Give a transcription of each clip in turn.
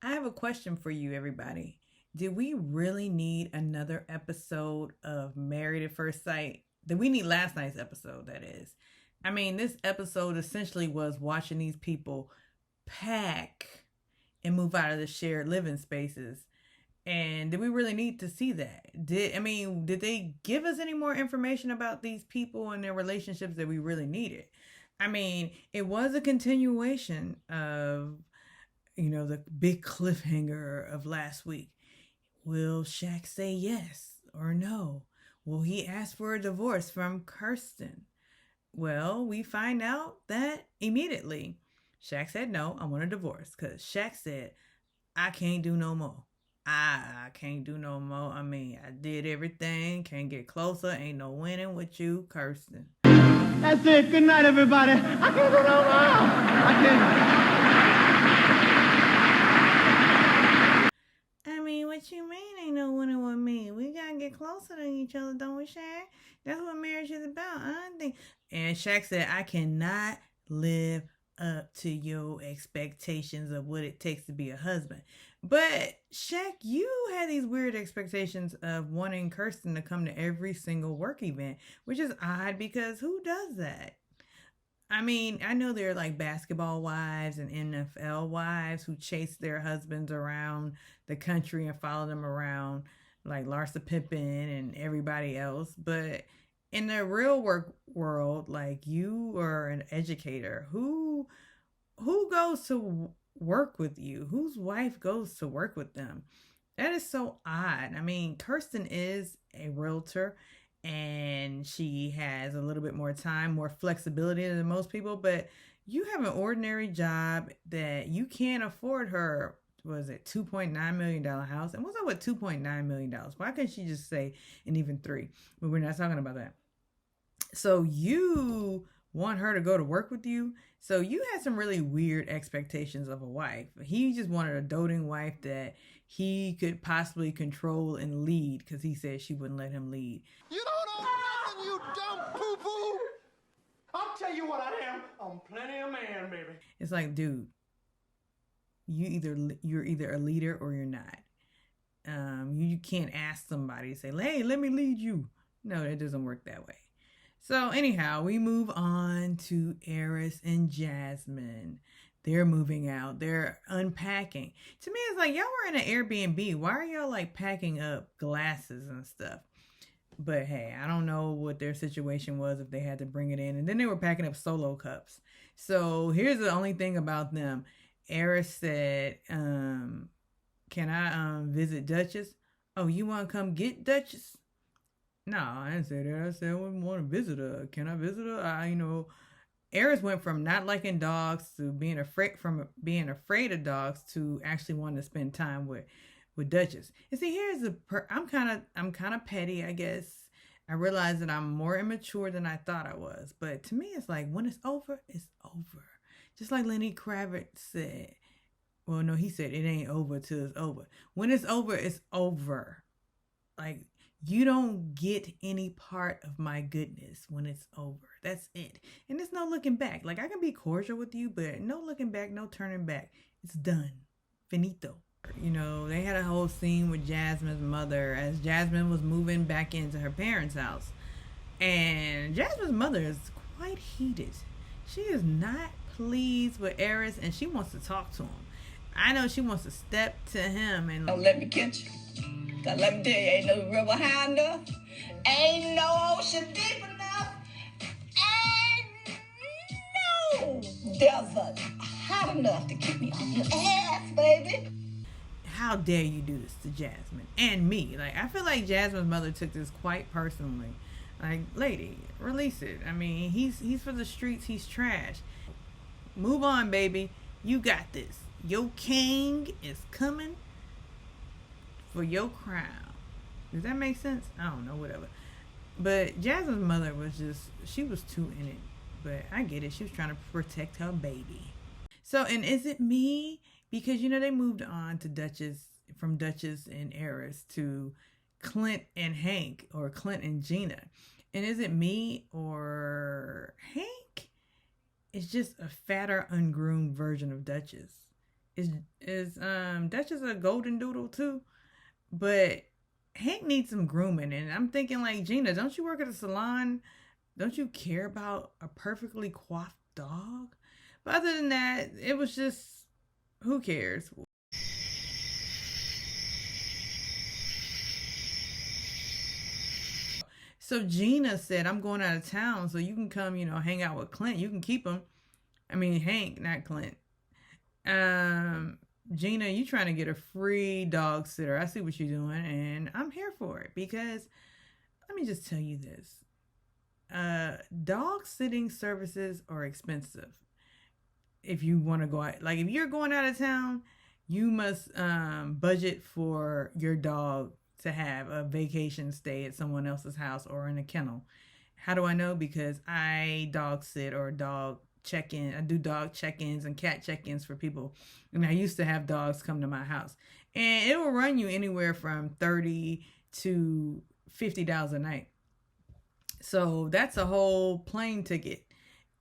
I have a question for you, everybody. Did we really need another episode of Married at First Sight? Did we need last night's episode, that is? I mean, this episode essentially was watching these people pack and move out of the shared living spaces. And did we really need to see that? Did they give us any more information about these people and their relationships that we really needed? I mean, it was a continuation of the big cliffhanger of last week. Will Shaq say yes or no? Will he ask for a divorce from Kirsten? Well, we find out that immediately. Shaq said no, I want a divorce because Shaq said, I can't do no more. I can't do no more. I mean, I did everything, can't get closer, ain't no winning with you, Kirsten. That's it. Good night, everybody. I can't do no more. I can't. I mean, what you mean ain't no winning with me? We gotta get closer to each other, don't we, Shaq? That's what marriage is about. I think. And Shaq said, I cannot live up to your expectations of what it takes to be a husband. But Shaq, you had these weird expectations of wanting Kirsten to come to every single work event, which is odd because who does that? I mean, I know there are like basketball wives and NFL wives who chase their husbands around the country and follow them around, like Larsa Pippen and everybody else. But in the real work world, like you are an educator, who goes to work with you? Whose wife goes to work with them? That is so odd. I mean, Kirsten is a realtor and she has a little bit more time, more flexibility than most people, but you have an ordinary job that you can't afford her, was it $2.9 million house? And what's up with $2.9 million? Why couldn't she just say, and even three? But we're not talking about that. So you want her to go to work with you. So you had some really weird expectations of a wife. He just wanted a doting wife that he could possibly control and lead because he said she wouldn't let him lead. You don't know nothing, you dumb poo-poo. I'll tell you what I am. I'm plenty of man, baby. It's like, dude, you're either a leader or you're not. You can't ask somebody to say, hey, let me lead you. No, that doesn't work that way. So anyhow, we move on to Eris and Jasmine. They're moving out. They're unpacking. To me, it's like, y'all were in an Airbnb. Why are y'all like packing up glasses and stuff? But hey, I don't know what their situation was if they had to bring it in. And then they were packing up solo cups. So here's the only thing about them. Eris said, can I visit Duchess? Oh, you want to come get Duchess? No, I didn't say that. I said I wouldn't want to visit her. Can I visit her? Eris went from not liking dogs to being afraid of dogs to actually wanting to spend time with Duchess. And see, I'm kind of petty, I guess. I realize that I'm more immature than I thought I was. But to me, it's like when it's over, it's over. Just like Lenny Kravitz said. Well, no, he said it ain't over till it's over. When it's over, it's over. Like, you don't get any part of my goodness when it's over. That's it. And there's no looking back. Like, I can be cordial with you, but no looking back, no turning back. It's done. Finito. They had a whole scene with Jasmine's mother as Jasmine was moving back into her parents' house. And Jasmine's mother is quite heated. She is not pleased with Eris, and she wants to talk to him. I know she wants to step to him and... Don't let me catch you. Cause let me tell you, ain't no river high enough. Ain't no ocean deep enough. Ain't no desert hot enough to keep me on your ass, baby. How dare you do this to Jasmine and me? Like, I feel like Jasmine's mother took this quite personally. Like, lady, release it. I mean, he's for the streets. He's trash. Move on, baby. You got this. Your king is coming for your crown. Does that make sense? I don't know, whatever. But Jasmine's mother she was too in it. But I get it. She was trying to protect her baby. So, and is it me? Because, they moved on to from Duchess and Eris to Clint and Hank, or Clint and Gina. And is it me or Hank? It's just a fatter, ungroomed version of Duchess. Is Duchess a golden doodle too? But Hank needs some grooming, and I'm thinking like, Gina, don't you work at a salon? Don't you care about a perfectly coiffed dog? But other than that, it was just, who cares? So Gina said, I'm going out of town, so you can come, hang out with Clint. You can keep him. I mean, Hank, not Clint. Gina, you trying to get a free dog sitter. I see what you're doing, and I'm here for it because let me just tell you this. Dog sitting services are expensive. If you want to go out, like if you're going out of town, you must budget for your dog to have a vacation stay at someone else's house or in a kennel. How do I know? Because I dog sit or dog check-in. I do dog check-ins and cat check-ins for people. And I used to have dogs come to my house. And it will run you anywhere from $30 to $50 a night. So that's a whole plane ticket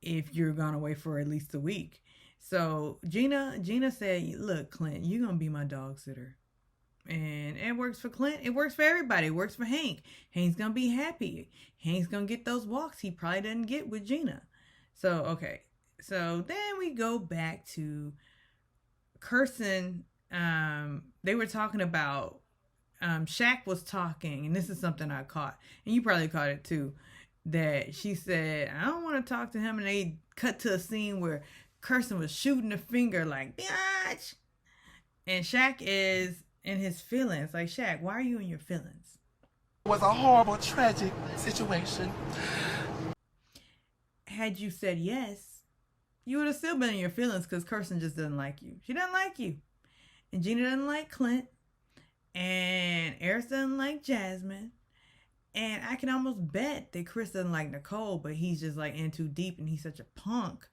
if you're gone away for at least a week. So Gina said, look, Clint, you're going to be my dog sitter. And it works for Clint. It works for everybody. It works for Hank. Hank's going to be happy. Hank's going to get those walks he probably doesn't get with Gina. So, okay. So then we go back to Kirsten. They were talking about, Shaq was talking, and this is something I caught. And you probably caught it too. That she said, I don't want to talk to him. And they cut to a scene where Kirsten was shooting a finger like, bitch. And Shaq is in his feelings. Like, Shaq, why are you in your feelings? It was a horrible, tragic situation. Had you said yes, you would have still been in your feelings because Kirsten just doesn't like you. She doesn't like you. And Gina doesn't like Clint. And Eris doesn't like Jasmine. And I can almost bet that Chris doesn't like Nicole, but he's just like in too deep and he's such a punk.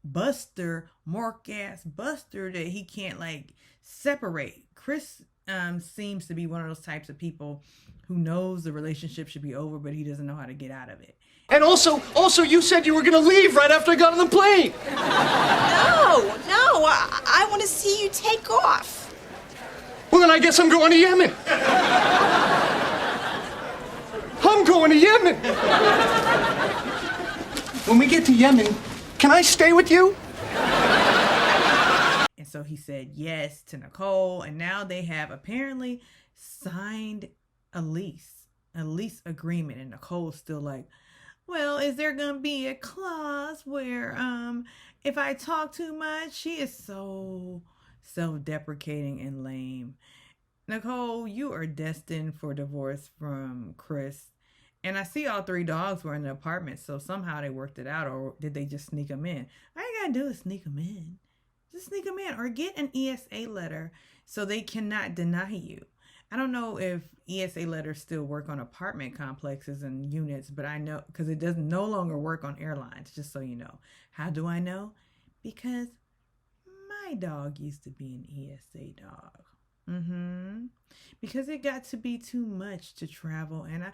Buster, mark ass Buster, that he can't like separate. Chris seems to be one of those types of people who knows the relationship should be over, but he doesn't know how to get out of it. And also, you said you were gonna leave right after I got on the plane. No, I want to see you take off. Well, then I guess I'm going to Yemen. I'm going to Yemen. When we get to Yemen, can I stay with you? And so he said yes to Nicole, and now they have apparently signed a lease agreement, and Nicole's still like, well, is there gonna be a clause where if I talk too much? She is so self-deprecating and lame. Nicole, you are destined for divorce from Chris. And I see all three dogs were in the apartment, so somehow they worked it out, or did they just sneak them in? All you gotta do is sneak them in. Just sneak them in, or get an ESA letter so they cannot deny you. I don't know if ESA letters still work on apartment complexes and units, but I know because it does no longer work on airlines, just so you know. How do I know? Because my dog used to be an ESA dog. Because it got to be too much to travel, and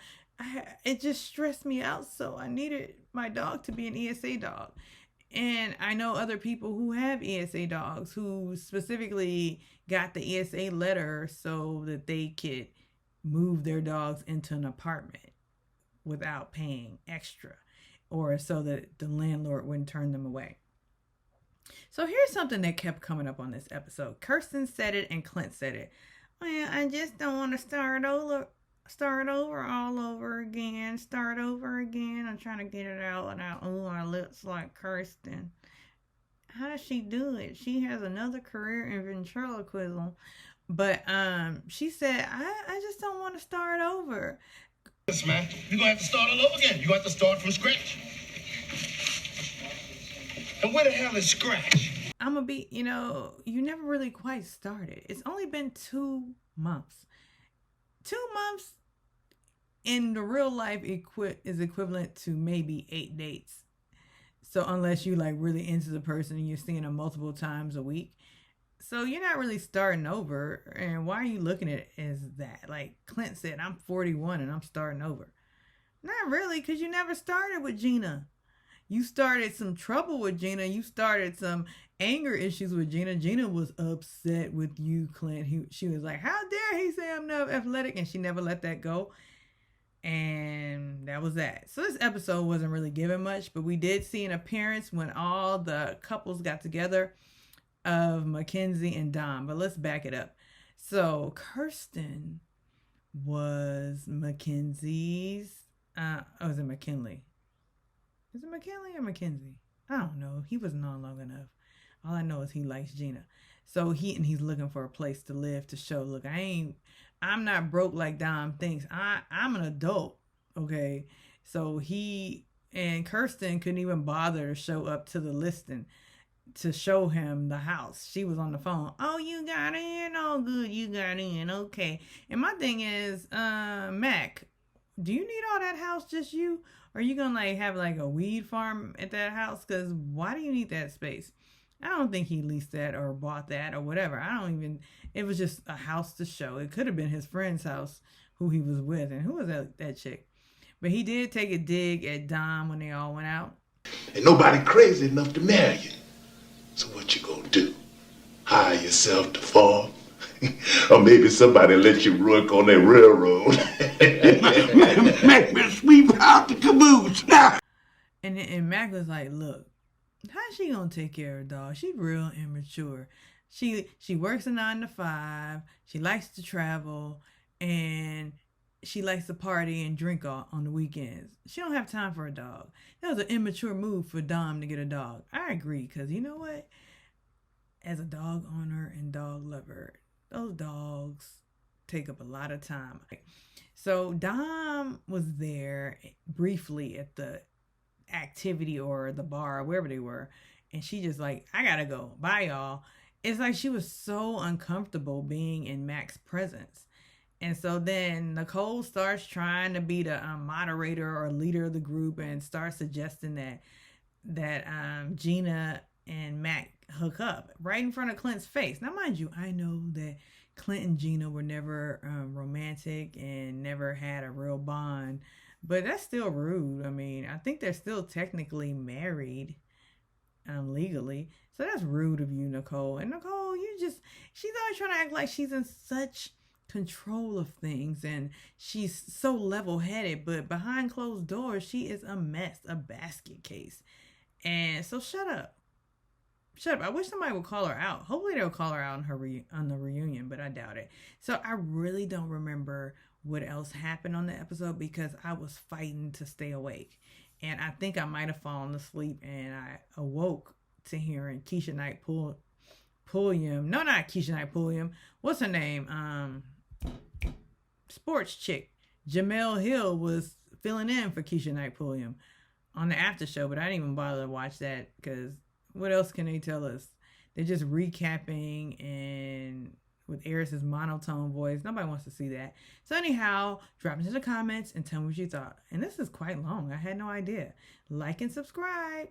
it just stressed me out, so I needed my dog to be an ESA dog. And I know other people who have ESA dogs who specifically got the ESA letter so that they could move their dogs into an apartment without paying extra, or so that the landlord wouldn't turn them away. So here's something that kept coming up on this episode. Kirsten said it and Clint said it. Well, I just don't want to start over all over again. I'm trying to get it out without, my lips like Kirsten. How does she do it? She has another career in ventriloquism. But she said, I just don't want to start over. Yes, man. You're going to have to start all over again. You're going to have to start from scratch. And where the hell is scratch? I'm going to be, you never really quite started. It's only been 2 months. 2 months in the real life is equivalent to maybe 8 dates. So unless you like really into the person and you're seeing them multiple times a week. So you're not really starting over. And why are you looking at it as that? Like Clint said, I'm 41 and I'm starting over. Not really, because you never started with Gina. You started some trouble with Gina. You started some anger issues with Gina. Gina was upset with you, Clint. She was like, how dare he say I'm not athletic? And she never let that go. And that was that. So this episode wasn't really given much, but we did see an appearance when all the couples got together of Mackenzie and Dom. But let's back it up. So Kirsten was Mackenzie's, was it McKinley? Is it McKinley or Mackenzie? I don't know. He wasn't on long enough. All I know is he likes Gina. So he's looking for a place to live to show, look, I'm not broke like Dom thinks. I'm an adult, okay? So he and Kirsten couldn't even bother to show up to the listing to show him the house. She was on the phone. Oh, you got in? Oh, good, you got in. Okay. And my thing is, Mac, do you need all that house, just you? Or are you gonna have a weed farm at that house? Because why do you need that space? I don't think he leased that or bought that or whatever. It was just a house to show. It could have been his friend's house who he was with. And who was that chick? But he did take a dig at Dom when they all went out. Ain't nobody crazy enough to marry you. So what you gonna do? Hire yourself to farm? Or maybe somebody let you work on that railroad. Make me sweep out the caboose now. And Mac was like, look, how's she gonna take care of her dog? She's real immature. She works a 9 to 5. She likes to travel, and she likes to party and drink on the weekends. She don't have time for a dog. That was an immature move for Dom to get a dog. I agree, because you know what? As a dog owner and dog lover, those dogs take up a lot of time. So Dom was there briefly at the activity or the bar, wherever they were, and she just like, I gotta go, bye y'all. It's like she was so uncomfortable being in Mac's presence. And so then Nicole starts trying to be the moderator or leader of the group and starts suggesting that Gina and Mac hook up right in front of Clint's face. Now, mind you, I know that Clint and Gina were never romantic and never had a real bond, but that's still rude. I mean, I think they're still technically married legally. So that's rude of you, Nicole. And Nicole, she's always trying to act like she's in such control of things and she's so level-headed, but behind closed doors, she is a mess, a basket case. And so shut up. I wish somebody would call her out. Hopefully they'll call her out on the reunion, but I doubt it. So I really don't remember what else happened on the episode because I was fighting to stay awake. And I think I might have fallen asleep and I awoke to hearing Keisha Knight Pulliam. No, not Keisha Knight Pulliam. What's her name? Sports chick. Jamel Hill was filling in for Keisha Knight Pulliam on the after show, but I didn't even bother to watch that because what else can they tell us? They're just recapping and with Eris's monotone voice. Nobody wants to see that. So anyhow, drop into the comments and tell me what you thought. And this is quite long. I had no idea. Like and subscribe.